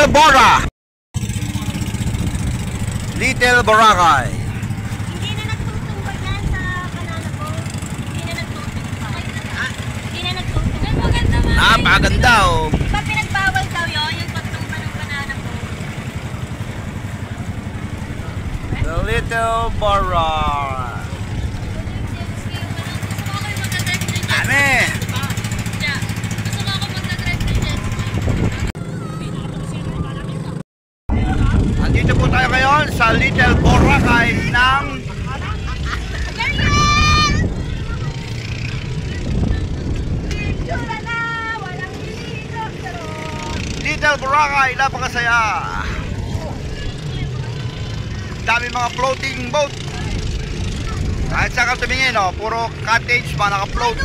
Little Bora. Little Boracay. Hindi na nagtutumba yan sa banana boat. Hindi na nagtutumba. Hindi na nagtutumba. Maganda nga. Napakaganda oh. Diba pinagbawal daw yun, yung pagtumba ng banana boat? The Little Bora. Dami. Gusto mo ako magdadrive ng jet ski? Andito po tayo ngayon sa Little Boracay ng Little Boracay. Napakasaya. Dami mga floating boat. Kahit saan ka tumingin, oh, puro cottage pa naka-float.